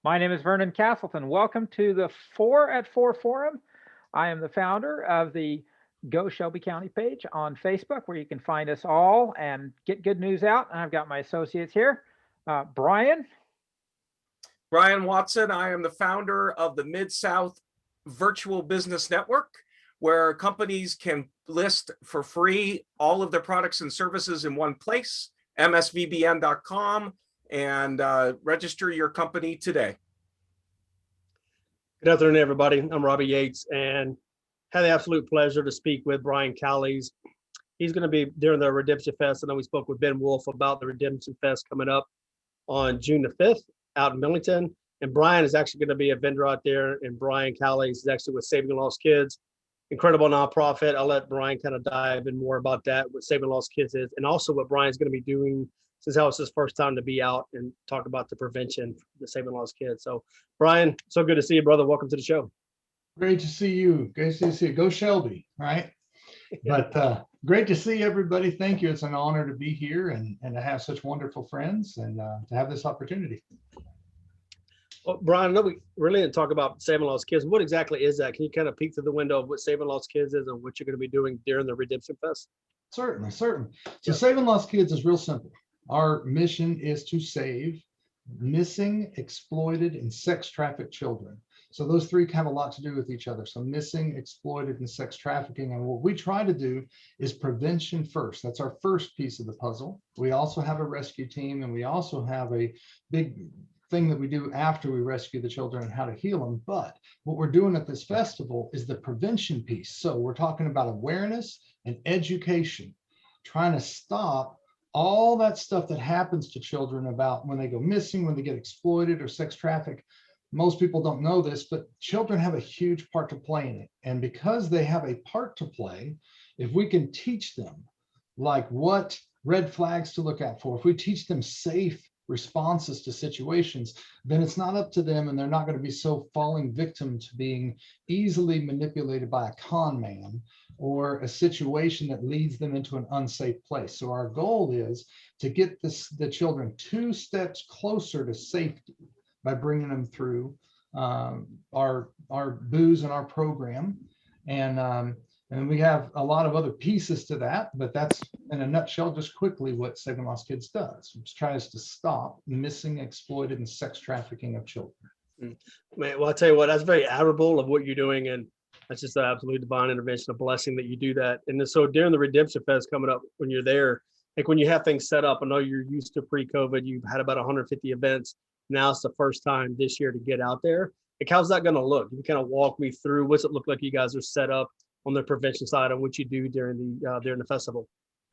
My name is Vernon Castleton. Welcome to the 4 at 4 Forum. I am the founder of the Go Shelby County page on Facebook, where you can find us all and get good news out. And I've got my associates here. Brian. Brian Watson. I am the founder of the Mid-South Virtual Business Network, where companies can list for free all of their products and services in one place, msvbn.com, and register your company today. Good afternoon, everybody. I'm Robbie Yates, and had the absolute pleasure to speak with Brian Callies. He's going to be during the Redemption Fest. I know we spoke with Ben Wolf about the Redemption Fest coming up on June the 5th out in Millington. And Brian is actually going to be a vendor out there. And Brian Callies is actually with Saving Lost Kids, incredible nonprofit. I'll let Brian kind of dive in more about that, what Saving Lost Kids is, and also what Brian's going to be doing, since that was his first time to be out and talk about the prevention, the Saving Lost Kids. So Brian, so good to see you, brother. Welcome to the show. Great to see you. Great to see you. Go Shelby, right? But great to see everybody. Thank you. It's an honor to be here and to have such wonderful friends and to have this opportunity. Well, Brian, I know we really didn't talk about Saving Lost Kids. What exactly is that? Can you kind of peek through the window of what Saving Lost Kids is and what you're going to be doing during the Redemption Fest? Certainly. So Yeah. Saving Lost Kids is real simple. Our mission is to save missing, exploited, and sex trafficked children. So those three have a lot to do with each other. So missing, exploited, and sex trafficking. And what we try to do is prevention first. That's our first piece of the puzzle. We also have a rescue team, and we also have a big thing that we do after we rescue the children and how to heal them. But what we're doing at this festival is the prevention piece. So we're talking about awareness and education, trying to stop all that stuff that happens to children about when they go missing, when they get exploited or sex trafficked. Most people don't know this, but children have a huge part to play in it. And because they have a part to play, if we can teach them like what red flags to look out for, if we teach them safe responses to situations, then it's not up to them, and they're not going to be so falling victim to being easily manipulated by a con man or a situation that leads them into an unsafe place. So our goal is to get the children 2 steps closer to safety by bringing them through our booze and our program. And we have a lot of other pieces to that, but that's in a nutshell, just quickly what Saving Lost Kids does. It tries to stop missing, exploited, and sex trafficking of children. Man, well, I'll tell you what, that's very admirable of what you're doing. And that's just an absolute divine intervention, a blessing that you do that. And so during the Redemption Fest coming up, when you're there, like when you have things set up, I know you're used to pre-COVID, you've had about 150 events. Now it's the first time this year to get out there. Like, how's that going to look? You can kind of walk me through what's it look like you guys are set up on the prevention side and what you do during the festival.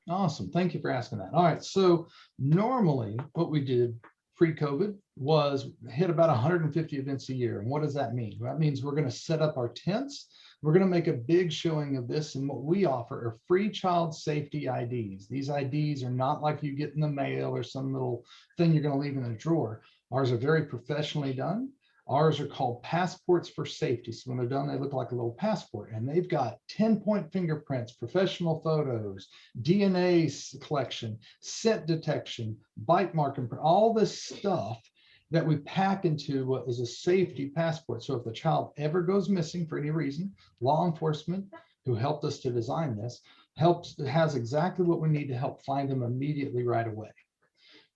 Awesome. Thank you for asking that. All right. So normally what we did pre-COVID was hit about 150 events a year. And what does that mean? That means we're going to set up our tents. We're going to make a big showing of this. And what we offer are free child safety IDs. These IDs are not like you get in the mail or some little thing you're going to leave in a drawer. Ours are very professionally done. Ours are called passports for safety. So when they're done, they look like a little passport, and they've got 10-point fingerprints, professional photos, DNA collection, scent detection, bite mark, and all this stuff that we pack into what is a safety passport. So if the child ever goes missing for any reason, law enforcement, who helped us to design this, has exactly what we need to help find them immediately right away.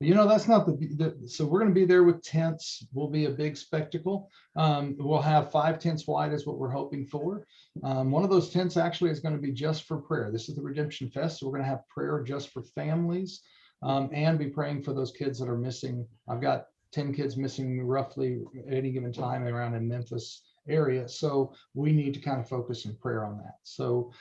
You know, that's not so we're going to be there with tents. Will be a big spectacle. We'll have 5 tents wide is what we're hoping for. One of those tents actually is going to be just for prayer. This is the Redemption Fest, so we're going to have prayer just for families and be praying for those kids that are missing. I've got 10 kids missing roughly at any given time around in Memphis area. So we need to kind of focus in prayer on that. So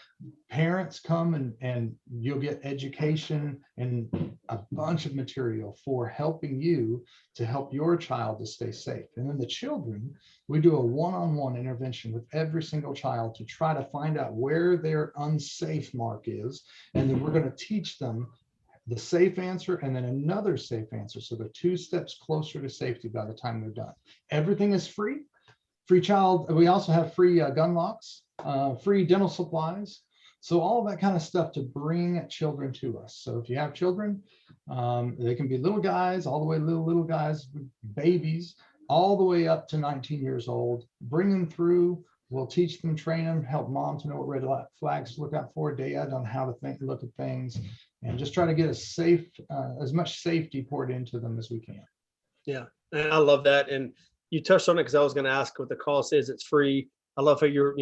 parents come and you'll get education and a bunch of material for helping you to help your child to stay safe. And then the children, we do a one-on-one intervention with every single child to try to find out where their unsafe mark is. And then we're going to teach them the safe answer and then another safe answer. So they're 2 steps closer to safety by the time they're done. Everything is free. Free child. We also have free gun locks, free dental supplies. So all that kind of stuff to bring children to us. So if you have children, they can be little guys, all the way little guys, babies, all the way up to 19 years old. Bring them through. We'll teach them, train them, help mom to know what red flags to look out for, dad on how to think, look at things, and just try to get as much safety poured into them as we can. Yeah, and I love that. And you touched on it because I was going to ask what the cost is. It's free. I love how you're,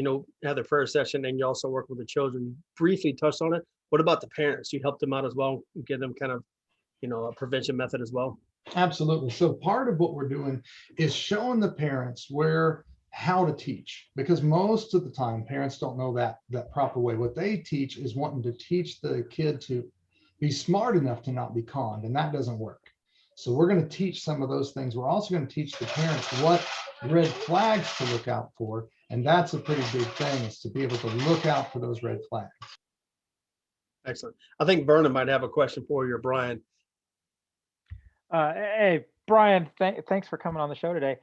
have the prayer session and you also work with the children. You briefly touched on it. What about the parents? You help them out as well, give them kind of, a prevention method as well. Absolutely. So part of what we're doing is showing the parents how to teach, because most of the time parents don't know that proper way. What they teach is wanting to teach the kid to be smart enough to not be conned, and that doesn't work. So we're going to teach some of those things. We're also going to teach the parents what red flags to look out for. And that's a pretty big thing, is to be able to look out for those red flags. Excellent. I think Vernon might have a question for you, or Brian. Hey, Brian, thanks for coming on the show today.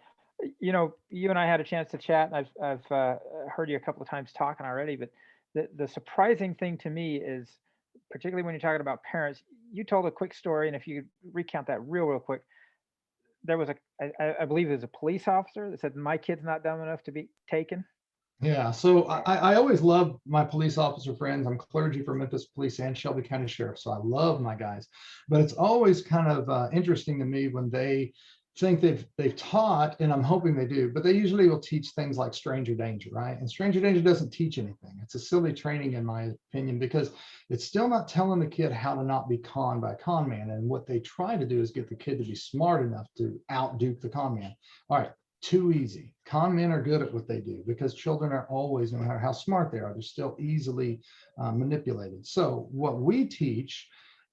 You and I had a chance to chat, and I've heard you a couple of times talking already, but the surprising thing to me is, particularly when you're talking about parents, you told a quick story, and if you recount that real quick, there was I believe there's a police officer that said, my kid's not dumb enough to be taken. Yeah, so I always love my police officer friends. I'm clergy for Memphis Police and Shelby County Sheriff, so I love my guys. But it's always kind of interesting to me when they think they've taught, and I'm hoping they do, but they usually will teach things like stranger danger, right? And stranger danger doesn't teach anything. It's a silly training, in my opinion, because it's still not telling the kid how to not be conned by a con man. And what they try to do is get the kid to be smart enough to outduke the con man. All right, too easy. Con men are good at what they do, because children are always, no matter how smart they are, they're still easily manipulated. So what we teach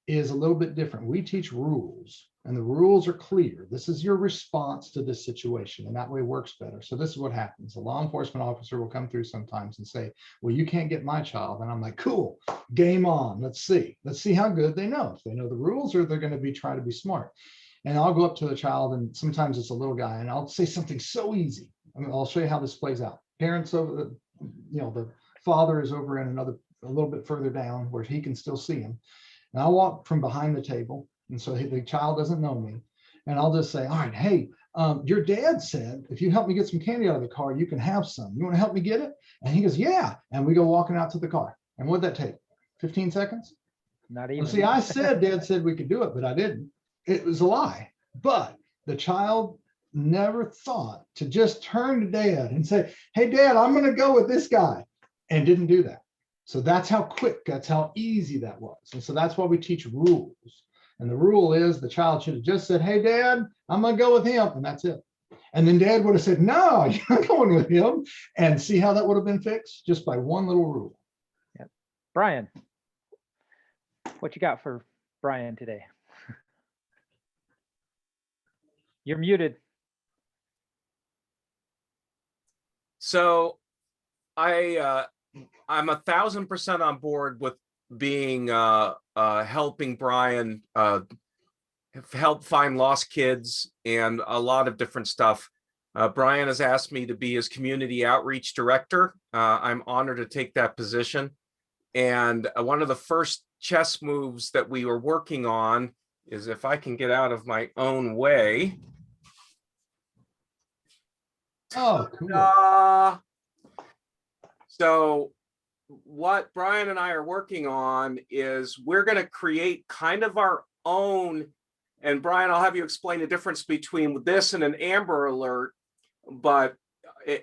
is a little bit different. We teach rules, and the rules are clear. This is your response to this situation, and that way works better. So this is what happens. A law enforcement officer will come through sometimes and say, well, you can't get my child. And I'm like, cool, game on. Let's see how good they know. If they know the rules, or they're going to be trying to be smart. And I'll go up to the child, and sometimes it's a little guy, and I'll say something so easy. I mean, I'll show you how this plays out. Parents over the father is over in a little bit further down where he can still see him. And I'll walk from behind the table, and so the child doesn't know me. And I'll just say, all right, hey, your dad said, if you help me get some candy out of the car, you can have some. You want to help me get it? And he goes, yeah. And we go walking out to the car. And what'd that take? 15 seconds? Not even. Well, see, I said, Dad said we could do it, but I didn't. It was a lie. But the child never thought to just turn to Dad and say, hey, Dad, I'm going to go with this guy, and didn't do that. So that's how quick, that's how easy that was. And so that's why we teach rules. And the rule is the child should have just said, hey, Dad, I'm going to go with him. And that's it. And then Dad would have said, no, you're not going with him. And see how that would have been fixed? Just by one little rule. Yeah. Brian, what you got for Brian today? You're muted. So I'm 1,000% on board with being helping Brian help find lost kids and a lot of different stuff. Brian has asked me to be his community outreach director. I'm honored to take that position. And one of the first chess moves that we were working on is, if I can get out of my own way. Oh, cool. So what Brian and I are working on is we're going to create kind of our own, and Brian, I'll have you explain the difference between this and an Amber Alert, but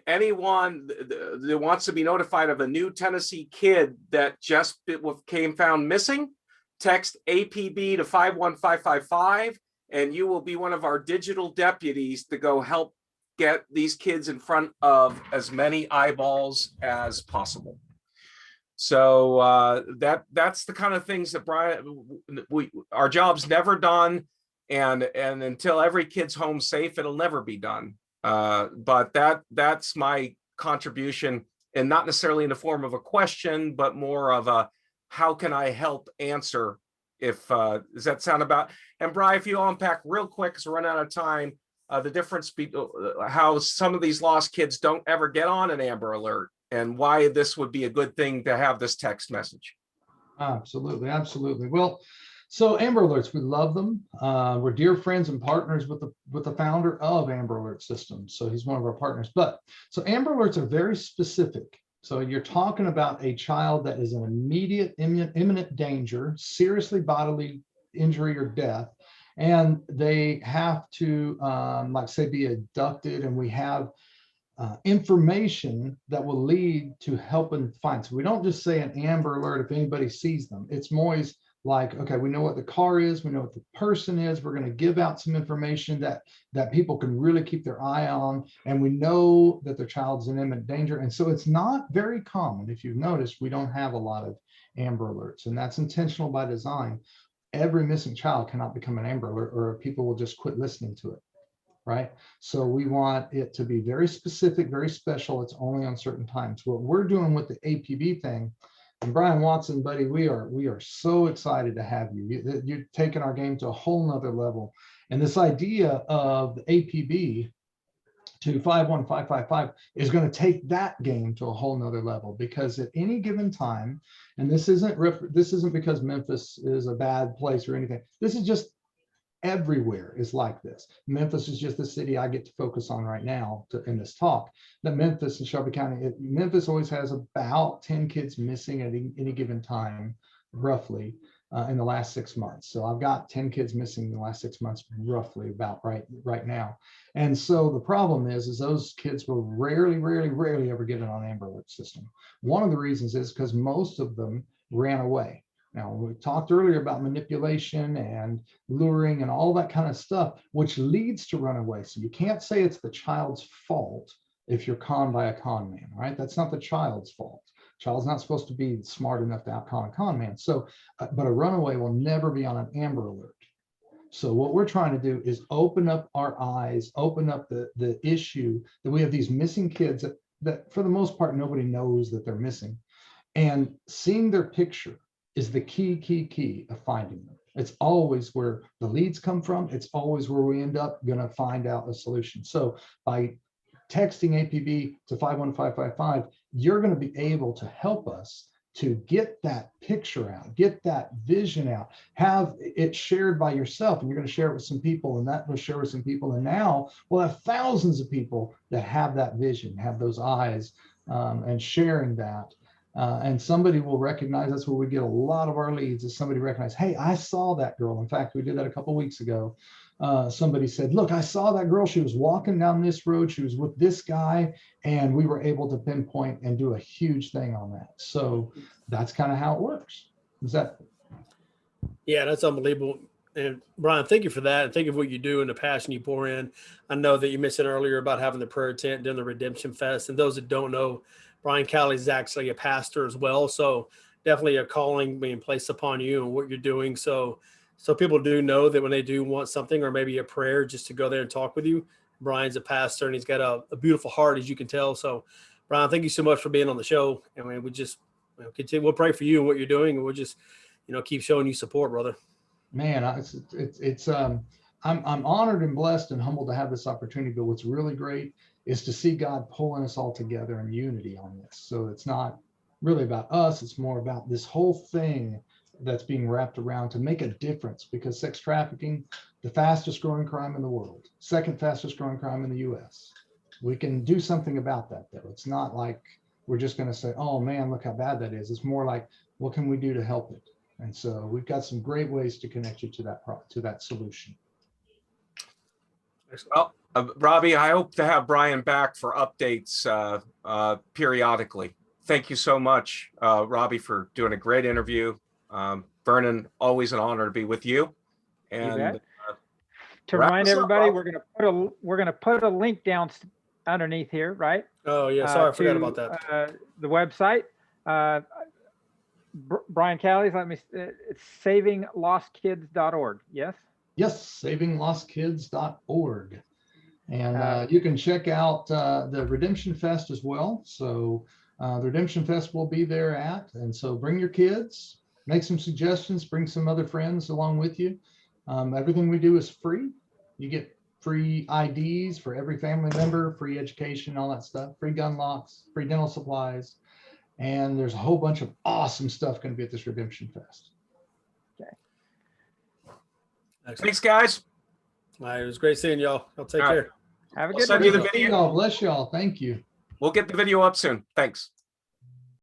anyone that wants to be notified of a new Tennessee kid that just came found missing, text APB to 51555, and you will be one of our digital deputies to go help get these kids in front of as many eyeballs as possible. So that's the kind of things that Brian, our job's never done, and until every kid's home safe, it'll never be done. But that's my contribution, and not necessarily in the form of a question, but more of a how can I help answer? If does that sound about? And Brian, if you unpack real quick, because we're running out of time. The difference how some of these lost kids don't ever get on an Amber Alert, and why this would be a good thing to have this text message. Absolutely. Well, So Amber Alerts, we love them. We're dear friends and partners with the founder of Amber Alert Systems. So he's one of our partners. But so Amber Alerts are very specific. So you're talking about a child that is in immediate, imminent danger, seriously bodily injury or death, and they have to, like say, be abducted, and we have information that will lead to helping find. So we don't just say an Amber Alert if anybody sees them. It's more like, okay, we know what the car is, we know what the person is, we're going to give out some information that people can really keep their eye on, and we know that their child's in imminent danger. And so it's not very common. If you've noticed, we don't have a lot of Amber Alerts, and that's intentional by design. Every missing child cannot become an Amber Alert, or people will just quit listening to it, right? So we want it to be very specific, very special. It's only on certain times. What we're doing with the APB thing, and Brian Watson, buddy, we are so excited to have you. You're taking our game to a whole nother level. And this idea of the APB to 51555 is going to take that game to a whole nother level, because at any given time, and this isn't because Memphis is a bad place or anything. This is just everywhere is like this. Memphis is just the city I get to focus on right now in this talk. That Memphis and Shelby County, Memphis always has about 10 kids missing at any given time, roughly, in the last 6 months. So I've got 10 kids missing in the last 6 months, roughly about right now. And so the problem is those kids will rarely ever get it on Amber Alert system. One of the reasons is because most of them ran away. Now, we talked earlier about manipulation and luring and all that kind of stuff, which leads to runaway. So you can't say it's the child's fault if you're conned by a con man, right? That's not the child's fault. Child's not supposed to be smart enough to outcon a con man. So, but a runaway will never be on an Amber Alert. So what we're trying to do is open up our eyes, open up the issue that we have these missing kids that for the most part, nobody knows that they're missing. And seeing their picture is the key of finding them. It's always where the leads come from. It's always where we end up going to find out a solution. So by texting APB to 51555, you're going to be able to help us to get that picture out, get that vision out, have it shared by yourself, and you're going to share it with some people, and that will share with some people. And now we'll have thousands of people that have that vision, have those eyes, and sharing that. And somebody will recognize, that's where we get a lot of our leads, is somebody recognize, hey, I saw that girl. In fact, we did that a couple of weeks ago. Somebody said, look, I saw that girl. She was walking down this road. She was with this guy. And we were able to pinpoint and do a huge thing on that. So that's kind of how it works. Is that? Yeah, that's unbelievable. And Brian, thank you for that. And thank you for what you do and the passion you pour in. I know that you mentioned earlier about having the prayer tent during the Redemption Fest. And those that don't know, Brian Callies is actually a pastor as well. So definitely a calling being placed upon you and what you're doing. So people do know that when they do want something or maybe a prayer, just to go there and talk with you. Brian's a pastor and he's got a beautiful heart, as you can tell. So Brian, thank you so much for being on the show. And we just continue. We'll pray for you and what you're doing, and we'll just, keep showing you support, brother. Man, I'm honored and blessed and humbled to have this opportunity. But what's really great is to see God pulling us all together in unity on this. So it's not really about us. It's more about this whole thing that's being wrapped around to make a difference, because sex trafficking, the fastest growing crime in the world, second fastest growing crime in the US. We can do something about that, though. It's not like we're just going to say, oh man, look how bad that is. It's more like, what can we do to help it? And so we've got some great ways to connect you to that solution. Well, Robbie, I hope to have Brian back for updates periodically. Thank you so much, Robbie, for doing a great interview. Vernon, always an honor to be with you. And to remind everybody, we're going to put a link down underneath here, right? Oh yeah, sorry, I forgot about that. The website, Brian Callies, it's savinglostkids.org. Yes. Yes, savinglostkids.org. And you can check out the Redemption Fest as well. So the Redemption Fest will be there and so bring your kids, make some suggestions, bring some other friends along with you. Everything we do is free. You get free IDs for every family member, free education, all that stuff, free gun locks, free dental supplies. And there's a whole bunch of awesome stuff going to be at this Redemption Fest. Okay. Excellent. Thanks, guys. All right, it was great seeing y'all. I'll take All right. care. Have a I'll good send you week. the video. Y'all, bless y'all. Thank you. We'll get the video up soon. Thanks.